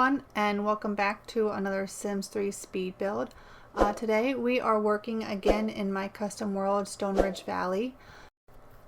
everyone, and welcome back to another Sims 3 speed build. Today we are working again in my custom world, Stoneridge Valley.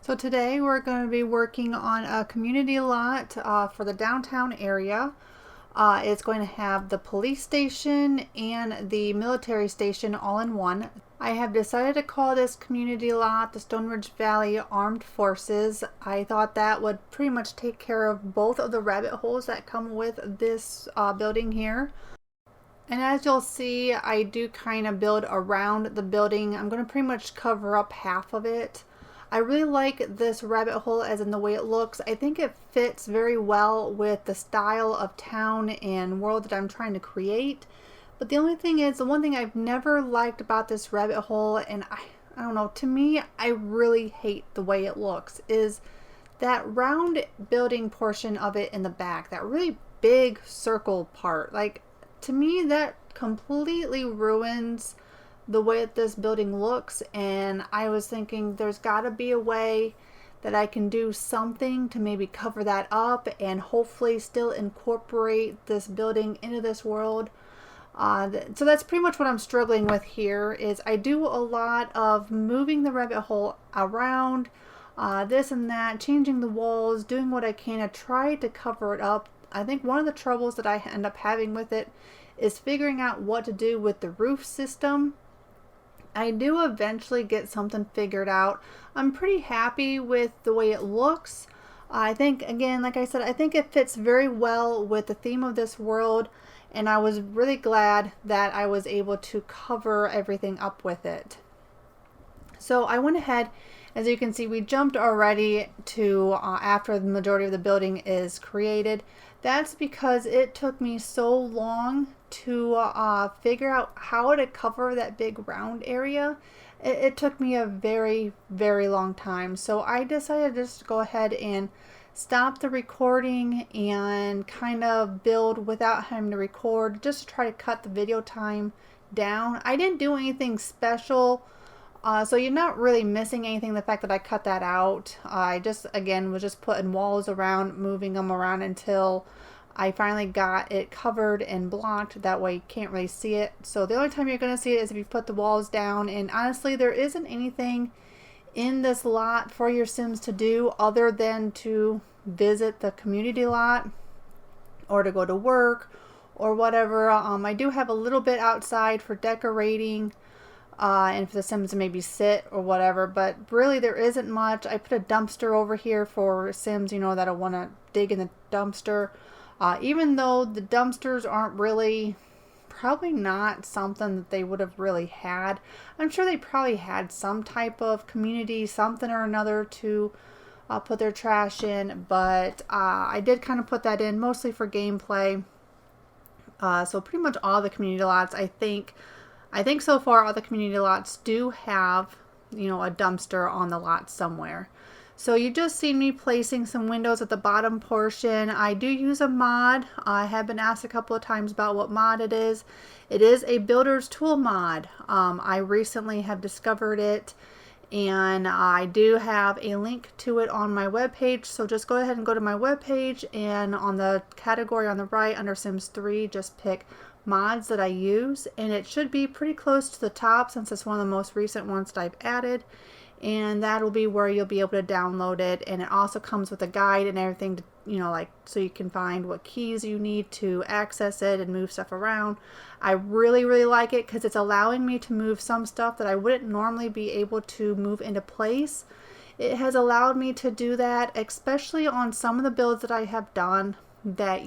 So today we're going to be working on a community lot for the downtown area. It's going to have the police station and the military station all in one. I have decided to call this community lot the Stoneridge Valley Armed Forces. I thought that would pretty much take care of both of the rabbit holes that come with this building here. And as you'll see, I do kind of build around the building. I'm going to pretty much cover up half of it. I really like this rabbit hole as in the way it looks. I think it fits very well with the style of town and world that I'm trying to create. But the only thing is, the one thing I've never liked about this rabbit hole, and I don't know, to me, I really hate the way it looks, is that round building portion of it in the back, that really big circle part. Like, to me, that completely ruins the way that this building looks, and I was thinking there's got to be a way that I can do something to maybe cover that up and hopefully still incorporate this building into this world. So that's pretty much what I'm struggling with here. Is I do a lot of moving the rabbit hole around, this and that, changing the walls, doing what I can to try to cover it up. I think one of the troubles that I end up having with it is figuring out what to do with the roof system. I do eventually get something figured out. I'm pretty happy with the way it looks. I think, again, like I said, I think it fits very well with the theme of this world, and I was really glad that I was able to cover everything up with it. So I went ahead, as you can see, we jumped already to after the majority of the building is created. That's because it took me so long to figure out how to cover that big round area. It took me a very, very long time. So I decided just to go ahead and stop the recording and kind of build without having to record, just to try to cut the video time down. I didn't do anything special. So you're not really missing anything, the fact that I cut that out. I just, again, was just putting walls around, moving them around until I finally got it covered and blocked. That way you can't really see it. So the only time you're going to see it is if you put the walls down. And honestly, there isn't anything in this lot for your Sims to do other than to visit the community lot or to go to work or whatever. I do have a little bit outside for decorating. And for the Sims to maybe sit or whatever, but really there isn't much. I put a dumpster over here for Sims, you know, that'll want to dig in the dumpster. Even though the dumpsters aren't really, probably not something that they would have really had. I'm sure they probably had some type of community, something or another to put their trash in, but I did kind of put that in mostly for gameplay. So pretty much all the community lots, I think so far all the community lots do have, you know, a dumpster on the lot somewhere. So you just seen me placing some windows at the bottom portion. I do use a mod. I have been asked a couple of times about what mod it is. It is a builder's tool mod. I recently have discovered it, and I do have a link to it on my webpage. So just go ahead and go to my webpage, and on the category on the right under Sims 3, just pick mods that I use, and it should be pretty close to the top since it's one of the most recent ones that I've added, and that'll be where you'll be able to download it. And it also comes with a guide and everything to, you know, like, so you can find what keys you need to access it and move stuff around. I really, really like it because it's allowing me to move some stuff that I wouldn't normally be able to move into place. It has allowed me to do that, especially on some of the builds that I have done that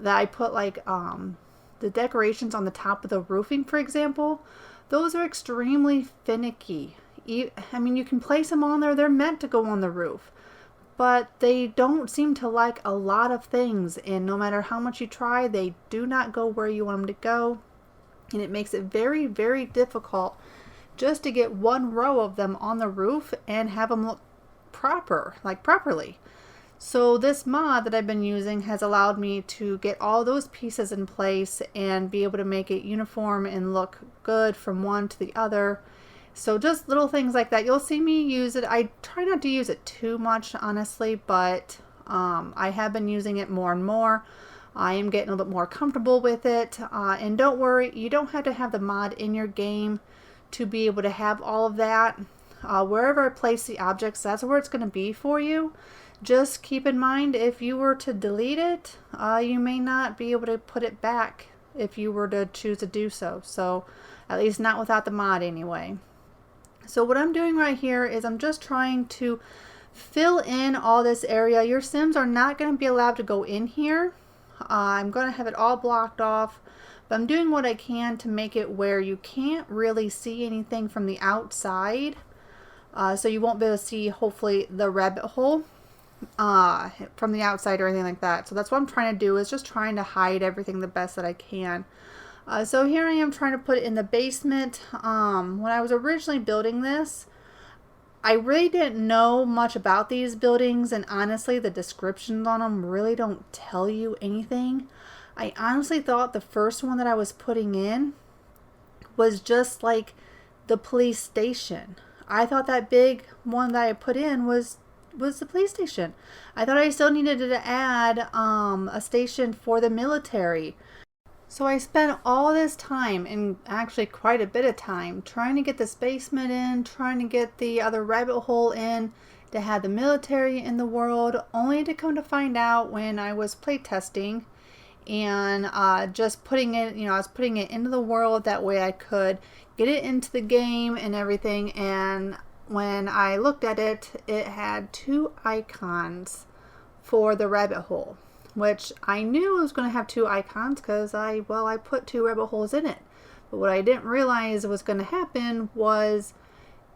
I put like the decorations on the top of the roofing, for example. Those are extremely finicky. I mean, you can place them on there, they're meant to go on the roof, but they don't seem to like a lot of things, and no matter how much you try, they do not go where you want them to go, and it makes it very, very difficult just to get one row of them on the roof and have them look properly. So this mod that I've been using has allowed me to get all those pieces in place and be able to make it uniform and look good from one to the other. So just little things like that. You'll see me use it. I try not to use it too much, honestly, but I have been using it more and more. I am getting a little bit more comfortable with it. And don't worry, you don't have to have the mod in your game to be able to have all of that. Wherever I place the objects, that's where it's going to be for you. Just keep in mind, if you were to delete it, you may not be able to put it back if you were to choose to do so. So at least not without the mod anyway. So what I'm doing right here is I'm just trying to fill in all this area. Your Sims are not going to be allowed to go in here. I'm going to have it all blocked off, but I'm doing what I can to make it where you can't really see anything from the outside. So you won't be able to see, hopefully, the rabbit hole from the outside or anything like that. So that's what I'm trying to do, is just trying to hide everything the best that I can. So here I am trying to put it in the basement. When I was originally building this, I really didn't know much about these buildings, and honestly the descriptions on them really don't tell you anything. I honestly thought the first one that I was putting in was just like the police station. I thought that big one that I put in was the police station. I thought I still needed to add a station for the military. So I spent all this time, and actually quite a bit of time, trying to get this basement in, trying to get the other rabbit hole in, to have the military in the world, only to come to find out when I was playtesting and just putting it, I was putting it into the world, that way I could get it into the game and everything, and when I looked at it, it had 2 icons for the rabbit hole, which I knew it was going to have 2 icons because I put 2 rabbit holes in it. But what I didn't realize was going to happen was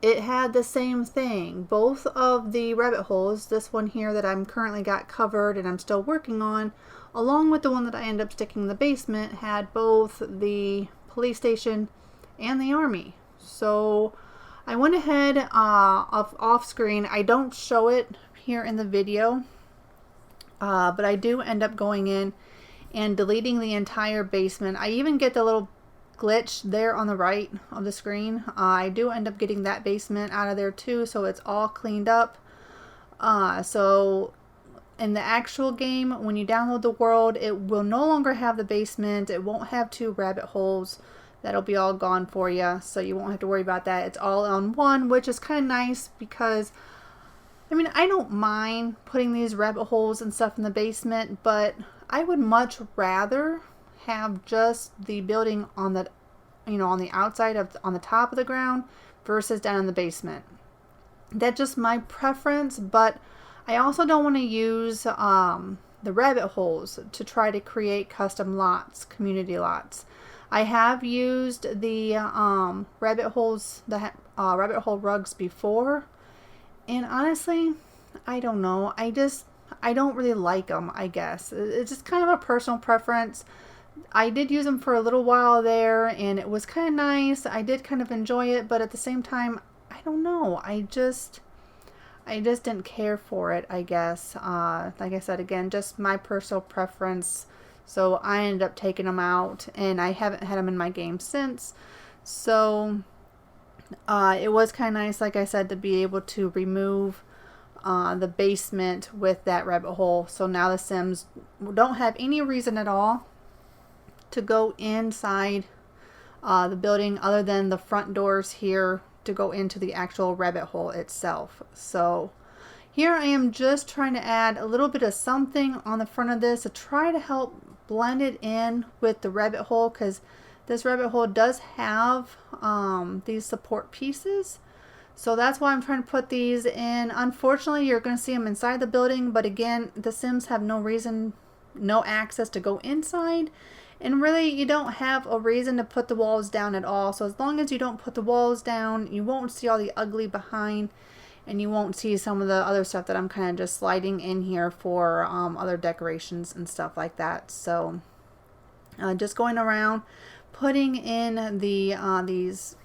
it had the same thing. Both of the rabbit holes, this one here that I'm currently got covered and I'm still working on, along with the one that I ended up sticking in the basement, had both the police station and the army. So I went ahead off screen. I don't show it here in the video, but I do end up going in and deleting the entire basement. I even get the little glitch there on the right of the screen. I do end up getting that basement out of there too, so it's all cleaned up. So in the actual game, when you download the world, it will no longer have the basement. It won't have 2 rabbit holes. That'll be all gone for you, so you won't have to worry about that. It's all on one, which is kind of nice because, I mean, I don't mind putting these rabbit holes and stuff in the basement, but I would much rather have just the building on the, on the outside of, on the top of the ground versus down in the basement. That's just my preference, but I also don't want to use the rabbit holes to try to create custom lots, community lots. I have used the rabbit holes, the rabbit hole rugs before, and honestly, I don't know. I don't really like them, I guess. It's just kind of a personal preference. I did use them for a little while there, and it was kind of nice. I did kind of enjoy it, but at the same time, I don't know. I just didn't care for it, I guess. Like I said, again, just my personal preference. So I ended up taking them out, and I haven't had them in my game since. So it was kind of nice, like I said, to be able to remove the basement with that rabbit hole. So now the Sims don't have any reason at all to go inside the building other than the front doors here to go into the actual rabbit hole itself. So here I am just trying to add a little bit of something on the front of this to try to help blend it in with the rabbit hole, because this rabbit hole does have these support pieces. So that's why I'm trying to put these in. Unfortunately, you're going to see them inside the building, but again, the Sims have no reason, no access to go inside. And really, you don't have a reason to put the walls down at all. So as long as you don't put the walls down, you won't see all the ugly behind, and you won't see some of the other stuff that I'm kind of just sliding in here for other decorations and stuff like that. So just going around, putting in the these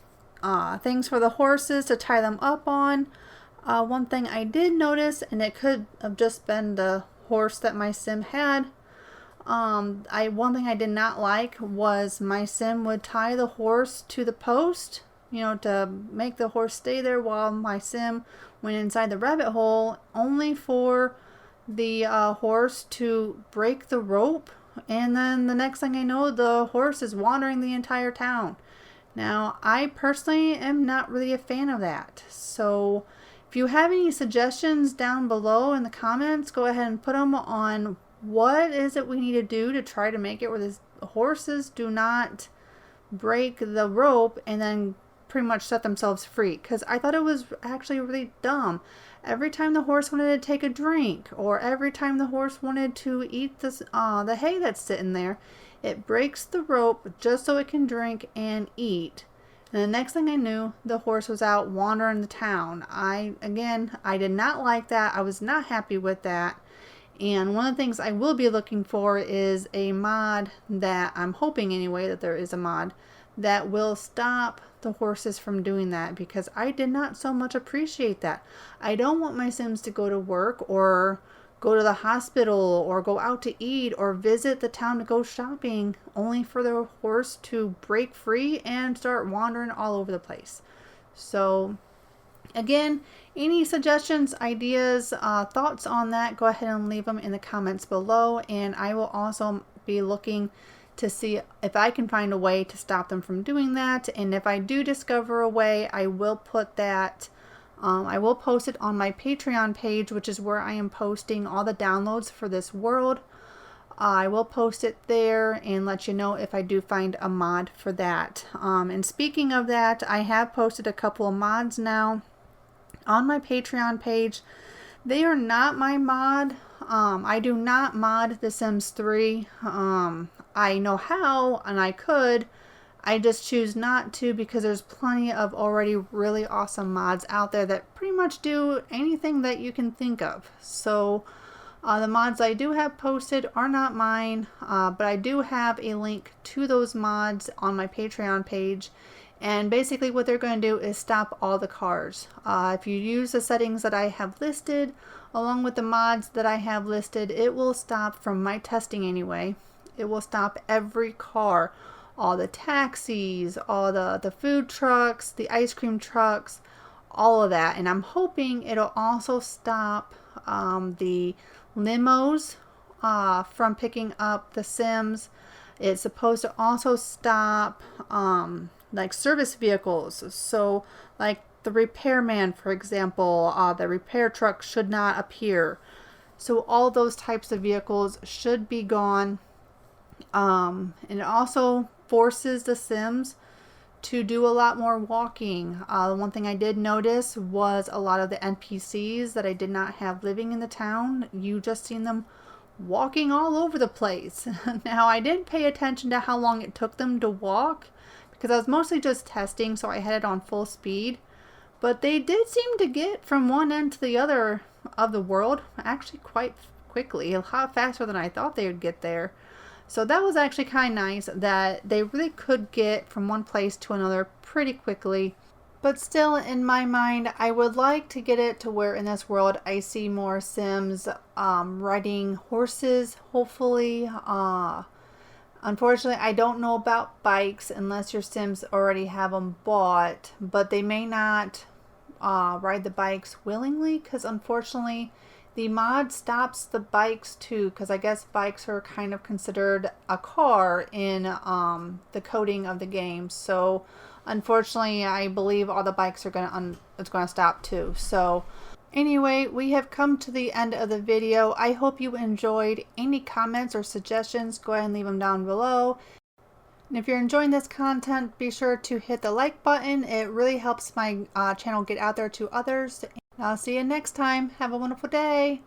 things for the horses to tie them up on. One thing I did notice, and it could have just been the horse that my Sim had, one thing I did not like was my Sim would tie the horse to the post, to make the horse stay there while my Sim went inside the rabbit hole, only for the horse to break the rope And then the next thing I know, the horse is wandering the entire town. Now, I personally am not really a fan of that. So if you have any suggestions down below in the comments, go ahead and put them on what is it we need to do to try to make it where the horses do not break the rope and then pretty much set themselves free. Because I thought it was actually really dumb. Every time the horse wanted to take a drink, or every time the horse wanted to eat the hay that's sitting there, it breaks the rope just so it can drink and eat. And the next thing I knew, the horse was out wandering the town. I did not like that. I was not happy with that. And one of the things I will be looking for is a mod that, I'm hoping anyway that there is a mod that will stop the horses from doing that, because I did not so much appreciate that. I don't want my Sims to go to work or go to the hospital or go out to eat or visit the town to go shopping only for the horse to break free and start wandering all over the place. So again, any suggestions, ideas, thoughts on that, go ahead and leave them in the comments below, and I will also be looking to see if I can find a way to stop them from doing that. And if I do discover a way, I will put that, I will post it on my Patreon page, which is where I am posting all the downloads for this world. I will post it there and let you know if I do find a mod for that. And speaking of that, I have posted a couple of mods now on my Patreon page. They are not my mod. I do not mod The Sims 3. I know how and I could. I just choose not to because there's plenty of already really awesome mods out there that pretty much do anything that you can think of. So the mods I do have posted are not mine, but I do have a link to those mods on my Patreon page. And basically what they're going to do is stop all the cars. If you use the settings that I have listed, along with the mods that I have listed, it will stop, from my testing anyway, it will stop every car, all the taxis, all the food trucks, the ice cream trucks, all of that. And I'm hoping it'll also stop the limos from picking up the Sims. It's supposed to also stop like service vehicles. So like the repairman, for example, the repair truck should not appear. So all those types of vehicles should be gone. And it also forces the Sims to do a lot more walking. One thing I did notice was a lot of the NPCs that I did not have living in the town, you just seen them walking all over the place. Now I didn't pay attention to how long it took them to walk because I was mostly just testing, so I had it on full speed. But they did seem to get from one end to the other of the world actually quite quickly, a lot faster than I thought they would get there. So that was actually kind of nice that they really could get from one place to another pretty quickly. But still, in my mind, I would like to get it to where in this world I see more Sims riding horses, hopefully. Unfortunately, I don't know about bikes unless your Sims already have them bought, but they may not ride the bikes willingly because unfortunately the mod stops the bikes too, because I guess bikes are kind of considered a car in the coding of the game. So unfortunately, I believe all the bikes are it's gonna stop too. So anyway, we have come to the end of the video. I hope you enjoyed. Any comments or suggestions, go ahead and leave them down below. And if you're enjoying this content, be sure to hit the like button. It really helps my channel get out there to others. I'll see you next time. Have a wonderful day.